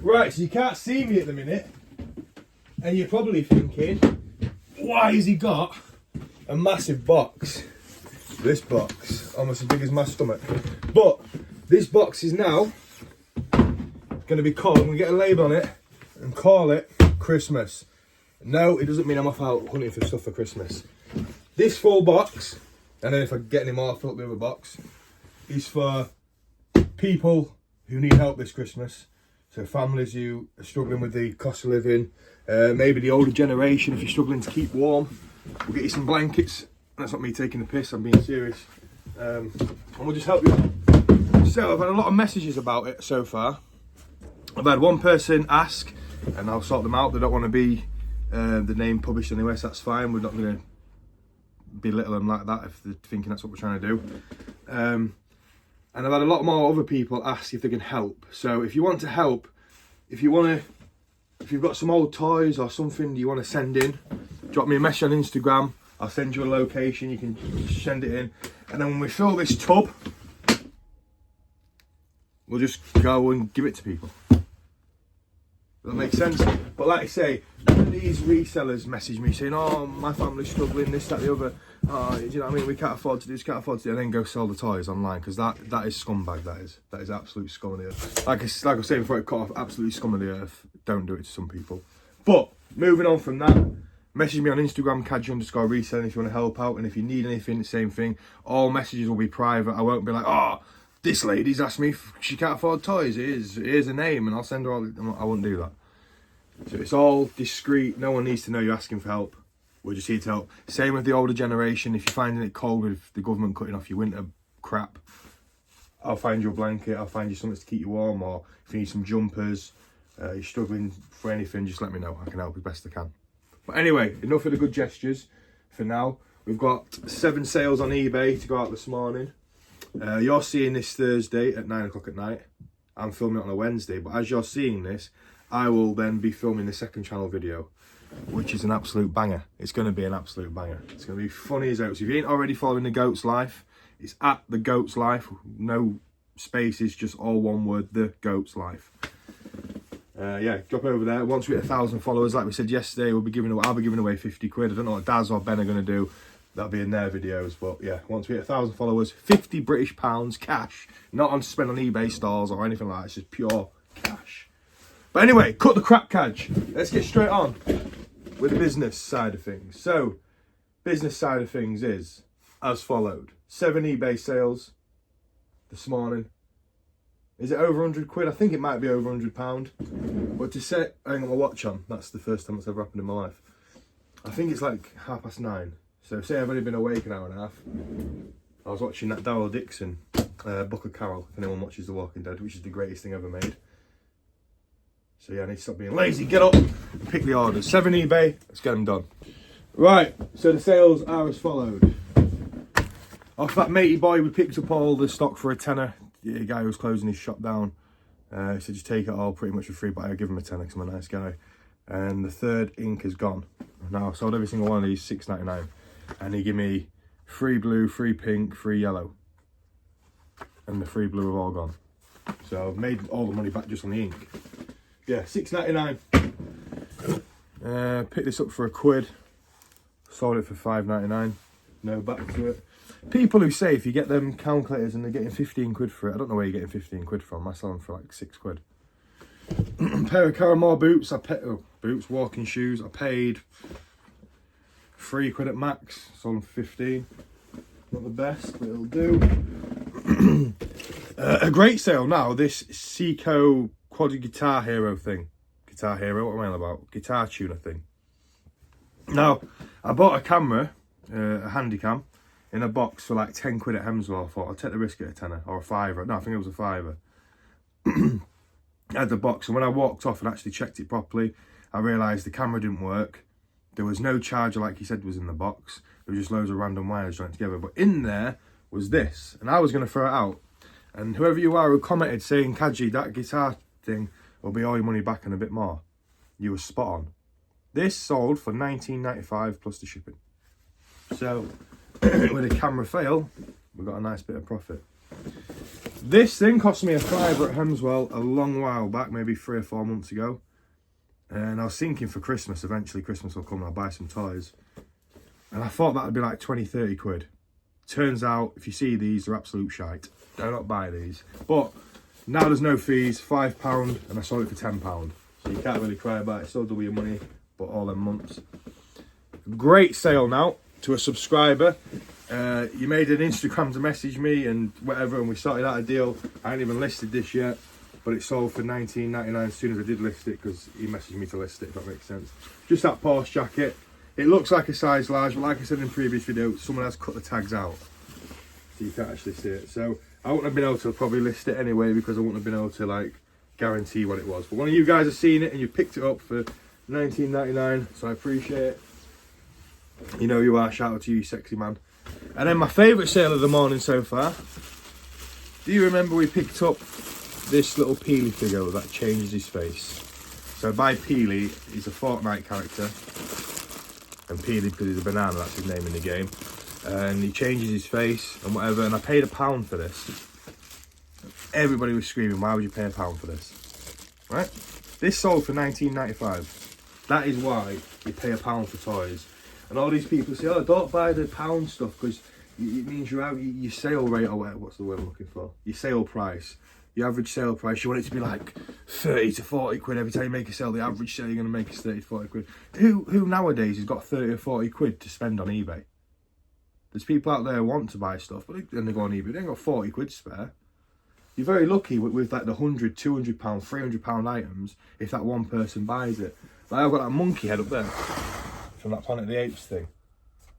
Right, so you can't see me at the minute, and you're probably thinking, why has he got a massive box? This box, almost as big as my stomach. But this box is now going to be called, I'm going to get a label on it and call it Christmas. No, it doesn't mean I'm off out hunting for stuff for Christmas. This full box, and then if I get any more, I'll fill up the other box, is for people who need help this Christmas. So families who are struggling with the cost of living, maybe the older generation, if you're struggling to keep warm, we'll get you some blankets. That's not me taking the piss, I'm being serious. And we'll just help you out. So I've had a lot of messages about it so far. I've had one person ask, and I'll sort them out. They don't want to be the name published anyway, so that's fine. We're not going to belittle them like that if they're thinking that's what we're trying to do. And I've had a lot more other people ask if they can help. So if you want to help, if you've got some old toys or something you want to send in, drop me a message on Instagram. I'll send you a location, you can send it in. And then when we fill this tub, we'll just go and give it to people. That makes sense. But like I say, none of these resellers message me saying, oh, my family's struggling, this, that, the other. Oh, do you know what I mean? We can't afford to do this, can't afford to do it, and then go sell the toys online, because that is scumbag, that is absolute scum of the earth. Like I was saying before it cut off, absolutely scum of the earth. Don't do it to some people. But, moving on from that, message me on Instagram, Kadji_reselling if you want to help out, and if you need anything, the same thing. All messages will be private. I won't be like, oh, this lady's asked me if she can't afford toys, here's a name, and I'll send her all. I won't do that. So it's all discreet. No one needs to know you're asking for help. We're just here to help. Same with the older generation. If you're finding it cold with the government cutting off your winter crap, I'll find you a blanket. I'll find you something to keep you warm. Or if you need some jumpers, you're struggling for anything, just let me know. I can help as best I can. But anyway, enough of the good gestures for now. We've got 7 sales on eBay to go out this morning. You're seeing this Thursday at 9 o'clock at night. I'm filming it on a Wednesday, but as you're seeing this, I will then be filming the second channel video, which is an absolute banger. It's going to be an absolute banger. It's going to be funny as out. So if you ain't already following The Goat's Life, it's at The Goat's Life. No spaces, just all one word, The Goat's Life. Yeah, drop over there. Once we hit 1,000 followers, like we said yesterday, I'll be giving away 50 quid. I don't know what Daz or Ben are going to do. That'll be in their videos. But yeah, once we hit 1,000 followers, 50 British pounds cash. Not on spend on eBay stores or anything like that. It's just pure cash. But anyway, cut the crap, Kadj. Let's get straight on with the business side of things. So, business side of things is as followed. 7 eBay sales this morning. Is it over 100 quid? I think it might be over £100. But to set, I ain't got my watch on. That's the first time it's ever happened in my life. I think it's like 9:30. So say I've only been awake an hour and a half. I was watching that Daryl Dixon, Book of Carol, if anyone watches The Walking Dead, which is the greatest thing ever made. So yeah, I need to stop being lazy. Get up and pick the orders. 7 eBay, let's get them done. Right, so the sales are as followed. Off that matey boy, we picked up all the stock for a tenner. The guy who was closing his shop down. He said just take it all pretty much for free, but I'll give him a tenner because I'm a nice guy. And the third ink is gone. Now I've sold every single one of these, £6.99. And he gave me free blue, free pink, free yellow. And the free blue have all gone. So I've made all the money back just on the ink. Yeah, £6.99. Picked this up for £1. Sold it for £5.99. No, back to it. People who say if you get them calculators and they're getting 15 quid for it, I don't know where you're getting 15 quid from. I sell them for like 6 quid. Pair of Caramore boots. Boots, walking shoes. I paid 3 quid at max. Sold them for 15. Not the best, but it'll do. A great sale now. This Seiko Quad Guitar Hero thing. Guitar Hero, what am I on about? Guitar tuner thing. Now, I bought a camera, a Handycam, in a box for like 10 quid at Hemswell. I thought I'll take the risk at a tenner or a fiver. No, I think it was a fiver. I had the box, and when I walked off and actually checked it properly, I realised the camera didn't work. There was no charger like he said was in the box. There was just loads of random wires joined together. But in there was this, and I was going to throw it out. And whoever you are who commented saying, Kadji, that guitar thing will be all your money back and a bit more, you were spot on. This sold for £19.95 plus the shipping. So with a camera fail, we got a nice bit of profit. This thing cost me a £5 at Hemswell a long while back, maybe 3 or 4 months ago. And I was thinking for Christmas, eventually Christmas will come and I'll buy some toys. And I thought that would be like 20, 30 quid. Turns out, if you see these, they're absolute shite. Do not buy these. But now there's no fees, £5, and I sold it for £10. So you can't really cry about it, still double your money, but all them months. Great sale now to a subscriber. You made an Instagram to message me and whatever, and we sorted out a deal. I ain't even listed this yet, but it sold for $19.99 as soon as I did list it, because he messaged me to list it, if that makes sense. Just that Porsche jacket. It looks like a size large, but like I said in the previous video, someone has cut the tags out, so you can't actually see it. So I wouldn't have been able to probably list it anyway, because I wouldn't have been able to like guarantee what it was. But one of you guys have seen it and you picked it up for $19.99, so I appreciate it. You know you are. Shout out to you, sexy man. And then my favourite sale of the morning so far. Do you remember we picked up this little Peely figure that changes his face? So by Peely, he's a Fortnite character. And Peely, because he's a banana, that's his name in the game. And he changes his face and whatever. And I paid £1 for this. Everybody was screaming, why would you pay £1 for this? Right? This sold for $19.95. That is why you pay £1 for toys. And all these people say, oh, don't buy the pound stuff because it means you're out your sale rate, or what's the word I'm looking for? Your sale price. Your average sale price, you want it to be like 30 to 40 quid every time you make a sale. The average sale you're going to make is 30 to 40 quid. Who nowadays has got 30 or 40 quid to spend on eBay? There's people out there who want to buy stuff, but then they go on eBay, they ain't got 40 quid spare. You're very lucky with like the £100, £200, £300 items if that one person buys it. Like I've got that monkey head up there from that Planet of the Apes thing.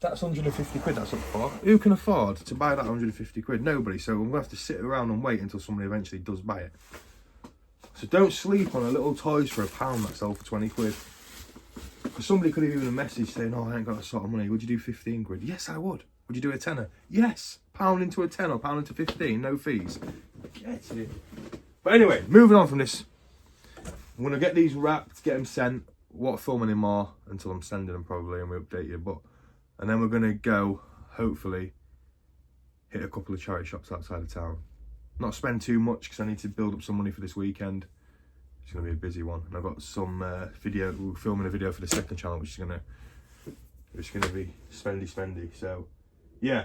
That's 150 quid that's up for. Who can afford to buy that 150 quid? Nobody. So I'm going to have to sit around and wait until somebody eventually does buy it. So don't sleep on a little toys for £1 that sell for 20 quid. Because somebody could have even a message saying, oh, I ain't got that sort of money. Would you do 15 quid? Yes, I would. Would you do a tenner? Yes. £1 into a tenner, £1 into 15, no fees. Get it. But anyway, moving on from this. I'm going to get these wrapped, get them sent. Won't film anymore until I'm sending them probably, and we update you. And then we're going to go, hopefully, hit a couple of charity shops outside of town. Not spend too much because I need to build up some money for this weekend. It's going to be a busy one. And I've got some video, we're filming a video for the second channel, which is going to be spendy. So, yeah.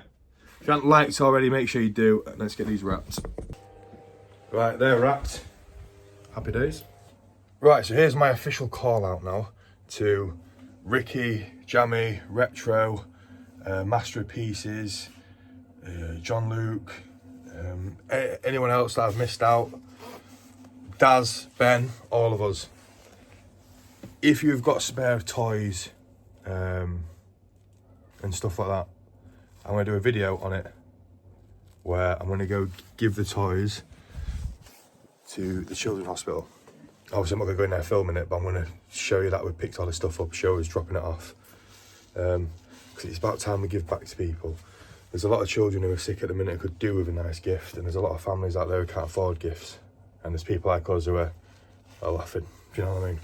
If you haven't liked already, make sure you do. And let's get these wrapped. Right, they're wrapped. Happy days. Right, so here's my official call out now to Ricky, Jammy, Retro, Master of Pieces, John Luke, anyone else that I've missed out, Daz, Ben, all of us. If you've got spare toys and stuff like that, I'm going to do a video on it where I'm going to go give the toys to the Children's Hospital. Obviously I'm not going to go in there filming it, but I'm going to show you that we picked all this stuff up, show us dropping it off. Because it's about time we give back to people. There's a lot of children who are sick at the minute who could do with a nice gift, and there's a lot of families out there who can't afford gifts. And there's people like us who are laughing, do you know what I mean?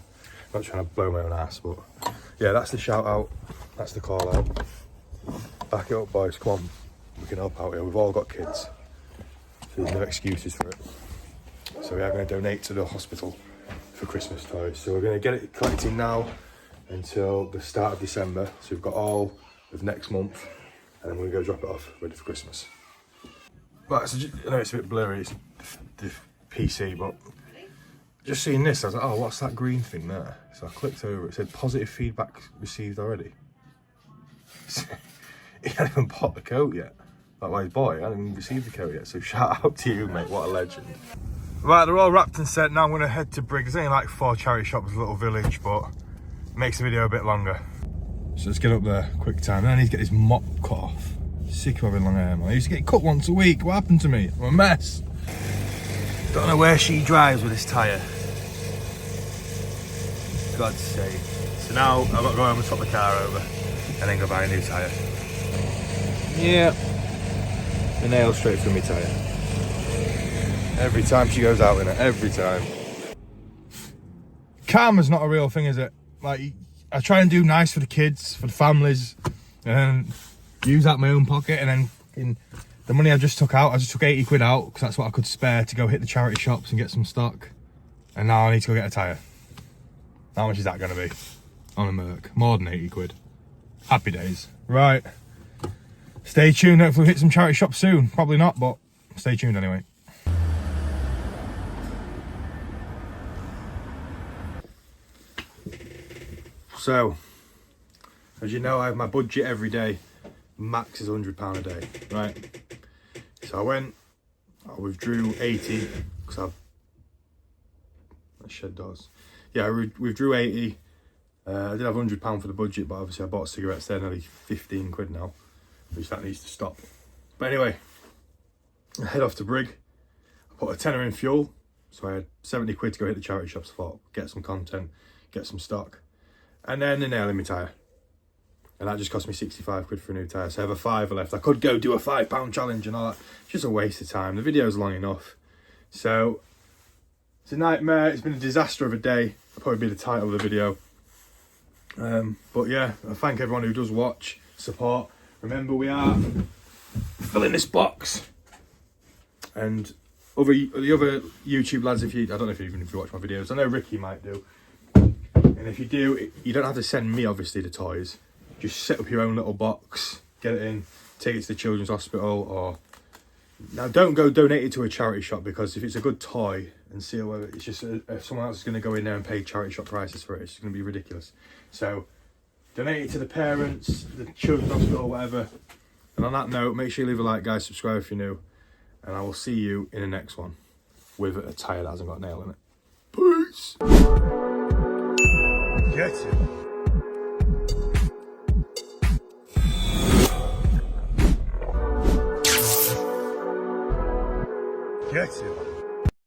I'm not trying to blow my own ass, but yeah, that's the shout out, that's the call out. Back it up, boys, come on, we can help out here, we've all got kids. So there's no excuses for it. So we are going to donate to the hospital for Christmas toys. So we're going to get it collected now until the start of December. So we've got all of next month, and then we're going to go drop it off, ready for Christmas. Right, so I know it's a bit blurry, it's the PC, but just seeing this, I was like, oh, what's that green thing there? So I clicked over, it said positive feedback received already. He hadn't even bought the coat yet. Like my boy, I hadn't even received the coat yet. So shout out to you, mate, what a legend. Right, they're all wrapped and set. Now I'm going to head to Briggs. There's only like 4 charity shops, a little village, but it makes the video a bit longer. So let's get up there, quick time. Then I need to get this mop cut off. Sick of having long hair, man. I used to get cut once a week. What happened to me? I'm a mess. Don't know where she drives with this tyre. God's sake. So now I've got to go home and swap the car over and then go buy a new tyre. Yeah. The nail straight through my tyre. Every time she goes out in it, every time. Karma's not a real thing, is it? Like, I try and do nice for the kids, for the families, and use out my own pocket, and then the money I just took out, I just took 80 quid out because that's what I could spare to go hit the charity shops and get some stock. And now I need to go get a tyre. How much is that going to be on a Merc? More than 80 quid. Happy days. Right. Stay tuned. Hopefully we'll hit some charity shops soon. Probably not, but stay tuned anyway. So, as you know, I have my budget every day. Max is £100 a day, right? So I withdrew 80 because that shed doors. Yeah, I withdrew 80. I did have £100 for the budget, but obviously I bought cigarettes there, nearly 15 quid now, which that needs to stop. But anyway, I head off to Brig. I put a tenner in fuel, so I had 70 quid to go hit the charity shops. I thought, get some content, get some stock. And then the nail in my tyre. And that just cost me 65 quid for a new tyre. So I have a fiver left. I could go do a £5 challenge and all that. It's just a waste of time. The video's long enough. So it's a nightmare. It's been a disaster of a day. That'll probably be the title of the video. But yeah, I thank everyone who does watch, support. Remember, we are filling this box. And the other YouTube lads, I don't know if you watch my videos. I know Ricky might do. And if you do, you don't have to send me, obviously, the toys. Just set up your own little box, get it in, take it to the children's hospital, or... Now, don't go donate it to a charity shop, because if it's a good toy, and see whether it's just someone else is going to go in there and pay charity shop prices for it, it's going to be ridiculous. So, donate it to the parents, the children's hospital, whatever. And on that note, make sure you leave a like, guys, subscribe if you're new, and I will see you in the next one with a tyre that hasn't got a nail in it. Peace! Get it. Get it.